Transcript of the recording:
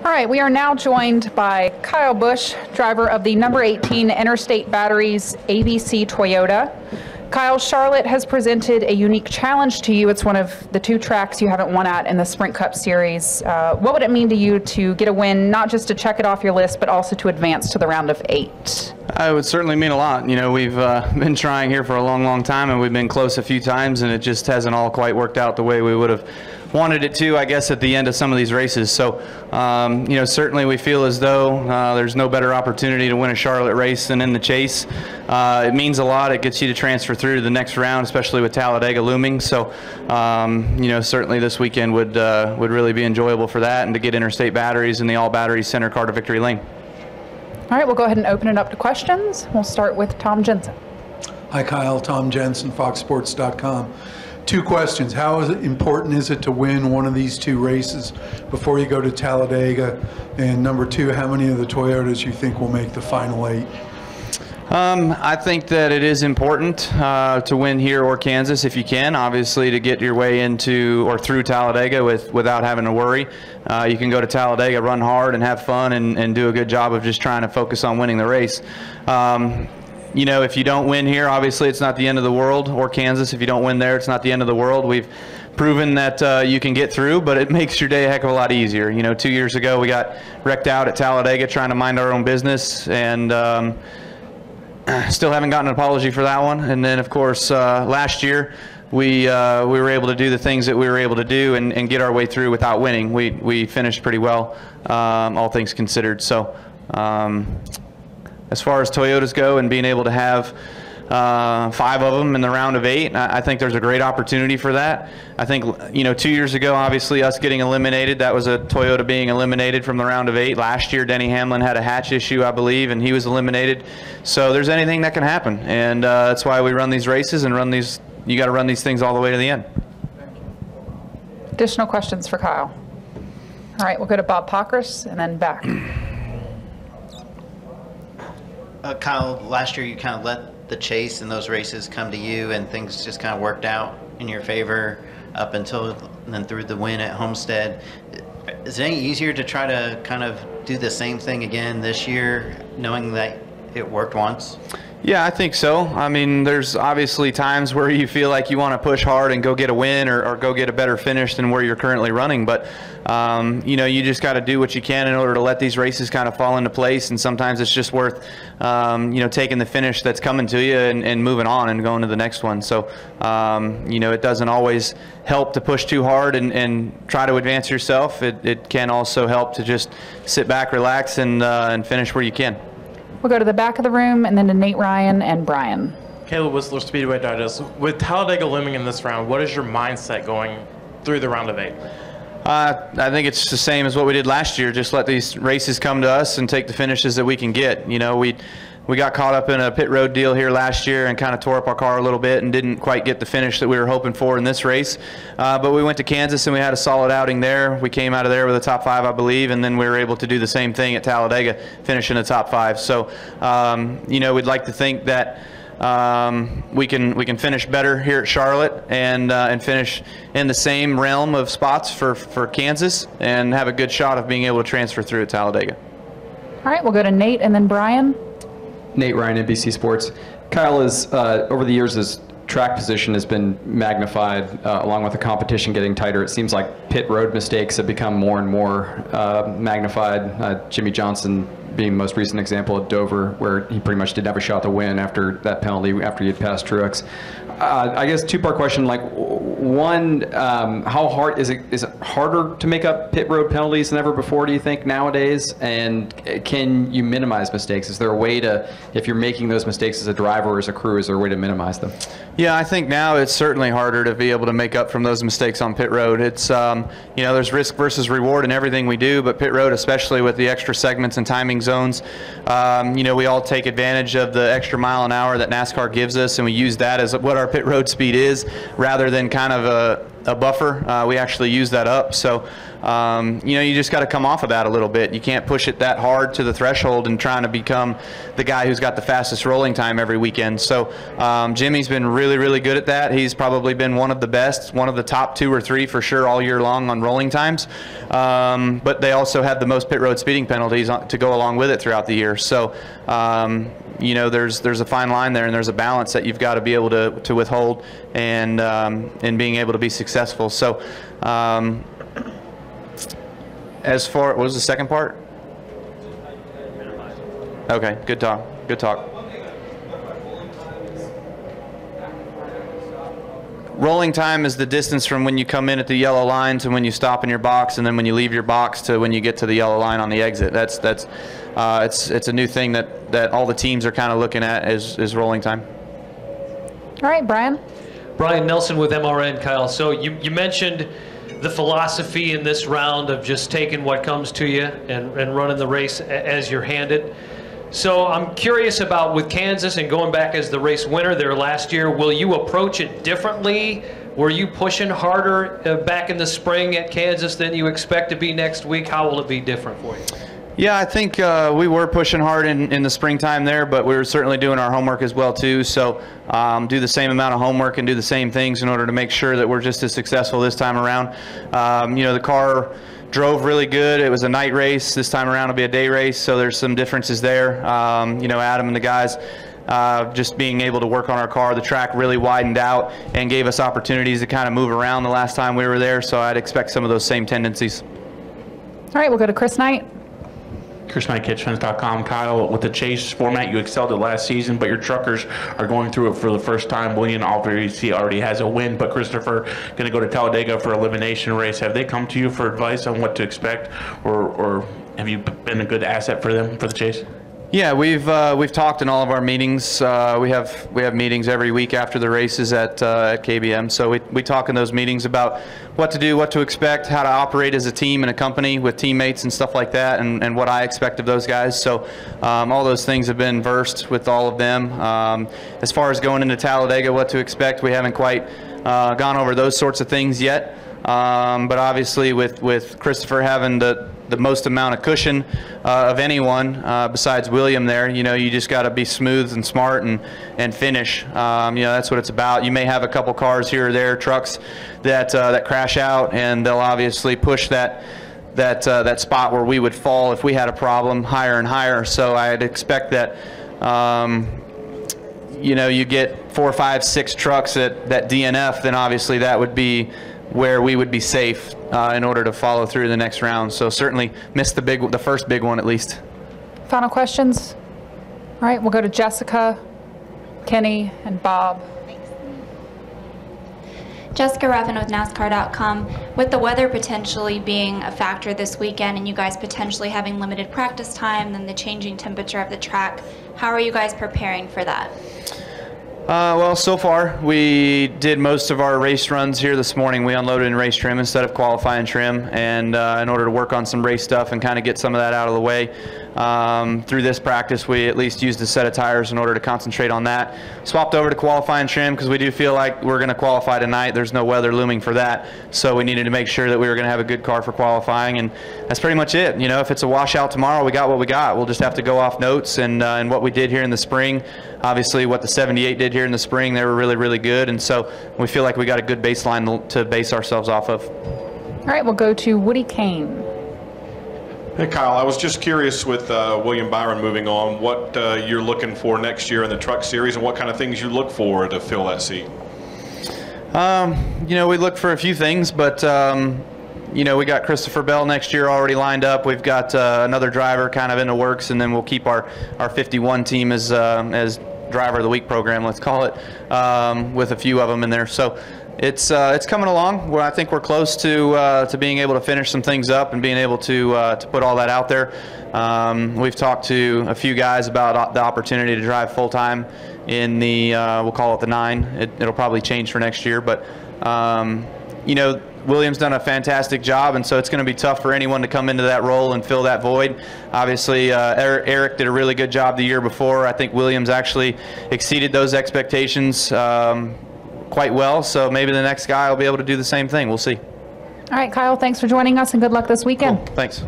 All right, we are now joined by Kyle Buch, driver of the number 18 Interstate Batteries ABC Toyota. Kyle, Charlotte has presented a unique challenge to you. It's one of the two tracks you haven't won at in the Sprint Cup Series. What would it mean to you to get a win, not just to check it off your list, but also to advance to the round of 8? It would certainly mean a lot. You know, we've been trying here for a long, long time, and we've been close a few times, and it just hasn't all quite worked out the way we would have wanted it to, I guess, at the end of some of these races. So, you know, certainly we feel as though there's no better opportunity to win a Charlotte race than in the chase. It means a lot. It gets you to transfer through to the next round, especially with Talladega looming. So, you know, certainly this weekend would really be enjoyable for that, and to get Interstate Batteries and the all-battery center car to victory lane. All right, we'll go ahead and open it up to questions. We'll start with Tom Jensen. Hi, Kyle. Tom Jensen, FoxSports.com. 2 questions. How important is it to win one of these 2 races before you go to Talladega? And number 2, how many of the Toyotas you think will make the final 8? I think that it is important to win here or Kansas if you can, obviously, to get your way into or through Talladega without having to worry. You can go to Talladega, run hard, and have fun, and do a good job of just trying to focus on winning the race. You know, if you don't win here, obviously it's not the end of the world, or Kansas, if you don't win there, it's not the end of the world. We've proven that you can get through, but it makes your day a heck of a lot easier. You know, 2 years ago we got wrecked out at Talladega trying to mind our own business, and still haven't gotten an apology for that one. And then, of course, last year we were able to do the things that we were able to do and get our way through without winning. We finished pretty well, all things considered. So as far as Toyotas go and being able to have 5 of them in the round of 8, I think there's a great opportunity for that. I think, you know, 2 years ago, obviously us getting eliminated, that was a Toyota being eliminated from the round of 8. Last year, Denny Hamlin had a hatch issue, I believe, and he was eliminated. So there's anything that can happen, and that's why we run these races and run these. You got to run these things all the way to the end. Additional questions for Kyle? All right, we'll go to Bob Pockrass and then back. Kyle, last year you kind of let the chase and those races come to you, and things just kind of worked out in your favor up until and then through the win at Homestead. Is it any easier to try to kind of do the same thing again this year, knowing that it worked once? Yeah, I think so. I mean, there's obviously times where you feel like you want to push hard and go get a win or go get a better finish than where you're currently running. But, you know, you just got to do what you can in order to let these races kind of fall into place. And sometimes it's just worth, you know, taking the finish that's coming to you and moving on and going to the next one. So, you know, it doesn't always help to push too hard and try to advance yourself. It can also help to just sit back, relax, and finish where you can. We'll go to the back of the room and then to Nate Ryan and Brian. Caleb Whistler, Speedway Digest. With Talladega looming in this round, what is your mindset going through the round of 8? I think it's the same as what we did last year. Just let these races come to us and take the finishes that we can get. You know, we got caught up in a pit road deal here last year and kind of tore up our car a little bit and didn't quite get the finish that we were hoping for in this race. But we went to Kansas and we had a solid outing there. We came out of there with a top 5, I believe, and then we were able to do the same thing at Talladega, finish in the top 5. So, you know, we'd like to think that we can finish better here at Charlotte and finish in the same realm of spots for Kansas and have a good shot of being able to transfer through at Talladega. All right, we'll go to Nate and then Brian. Nate Ryan, NBC Sports. Kyle, is over the years, his track position has been magnified along with the competition getting tighter. It seems like pit road mistakes have become more and more magnified. Jimmy Johnson being the most recent example at Dover, where he pretty much didn't have a shot to win after that penalty after he had passed Truex. I guess 2-part question. Like, one, how hard is it? Is it harder to make up pit road penalties than ever before, do you think, nowadays? And can you minimize mistakes? Is there a way to, if you're making those mistakes as a driver or as a crew, is there a way to minimize them? Yeah, I think now it's certainly harder to be able to make up from those mistakes on pit road. It's, you know, there's risk versus reward in everything we do, but pit road, especially with the extra segments and timing zones, you know, we all take advantage of the extra mile an hour that NASCAR gives us, and we use that as what our pit road speed is, rather than kind of a buffer. We actually use that up. So, you know, you just got to come off of that a little bit. You can't push it that hard to the threshold and trying to become the guy who's got the fastest rolling time every weekend. So Jimmy's been really, really good at that. He's probably been one of the best, one of the top 2 or 3 for sure all year long on rolling times. But they also have the most pit road speeding penalties to go along with it throughout the year. So, you know, there's a fine line there, and there's a balance that you've got to be able to withhold and being able to be successful. So as far, what was the second part? Okay, good talk. Good talk. Rolling time is the distance from when you come in at the yellow line to when you stop in your box, and then when you leave your box to when you get to the yellow line on the exit. It's a new thing that all the teams are kind of looking at is rolling time. All right, Brian. Brian Nelson with MRN, Kyle. So you mentioned the philosophy in this round of just taking what comes to you and running the race as you're handed. So I'm curious about, with Kansas and going back as the race winner there last year, will you approach it differently? Were you pushing harder back in the spring at Kansas than you expect to be next week? How will it be different for you? Yeah, I think we were pushing hard in the springtime there, but we were certainly doing our homework as well too. So do the same amount of homework and do the same things in order to make sure that we're just as successful this time around. You know, the car drove really good. It was a night race. This time around it'll be a day race, so there's some differences there. You know, Adam and the guys just being able to work on our car. The track really widened out and gave us opportunities to kind of move around the last time we were there, so I'd expect some of those same tendencies. All right, we'll go to Chris Knight. Chris Knight, catchfence.com. Kyle, with the chase format, you excelled at last season, but your truckers are going through it for the first time. William obviously already has a win, but Christopher going to go to Talladega for elimination race. Have they come to you for advice on what to expect, or have you been a good asset for them for the chase? Yeah, we've talked in all of our meetings. We have meetings every week after the races at KBM. So we talk in those meetings about what to do, what to expect, how to operate as a team and a company with teammates and stuff like that, and what I expect of those guys. So all those things have been versed with all of them. As far as going into Talladega, what to expect, we haven't quite gone over those sorts of things yet. But obviously with Christopher having the most amount of cushion of anyone besides William there, you know, you just got to be smooth and smart and finish. You know, that's what it's about. You may have a couple cars here or there, trucks that crash out, and they'll obviously push that spot where we would fall if we had a problem higher and higher. So I'd expect that you know, you get 4, 5, 6 trucks that DNF, then obviously that would be where we would be safe in order to follow through the next round. So certainly missed the first big one at least. Final questions? All right, we'll go to Jessica, Kenny, and Bob. Jessica Ruffin with NASCAR.com. With the weather potentially being a factor this weekend and you guys potentially having limited practice time and the changing temperature of the track, how are you guys preparing for that? Well, so far we did most of our race runs here this morning. We unloaded in race trim instead of qualifying trim, and in order to work on some race stuff and kind of get some of that out of the way. Through this practice, we at least used a set of tires in order to concentrate on that. Swapped over to qualifying trim because we do feel like we're going to qualify tonight. There's no weather looming for that, so we needed to make sure that we were going to have a good car for qualifying, and that's pretty much it. You know, if it's a washout tomorrow, we got what we got. We'll just have to go off notes and what we did here in the spring. Obviously, what the 78 did here in the spring, they were really, really good, and so we feel like we got a good baseline to base ourselves off of. All right, we'll go to Woody Kane. Hey Kyle, I was just curious with William Byron moving on, what you're looking for next year in the Truck Series and what kind of things you look for to fill that seat. You know, we look for a few things, but you know, we got Christopher Bell next year already lined up. We've got another driver kind of in the works, and then we'll keep our 51 team as driver of the week program, let's call it, with a few of them in there. So it's coming along. I think we're close to being able to finish some things up and being able to put all that out there. We've talked to a few guys about the opportunity to drive full time in the we'll call it the 9. It'll probably change for next year, but you know, William's done a fantastic job, and so it's going to be tough for anyone to come into that role and fill that void. Obviously, Eric did a really good job the year before. I think Williams actually exceeded those expectations. quite well, so maybe the next guy will be able to do the same thing. We'll see. All right, Kyle, thanks for joining us and good luck this weekend. Cool. Thanks.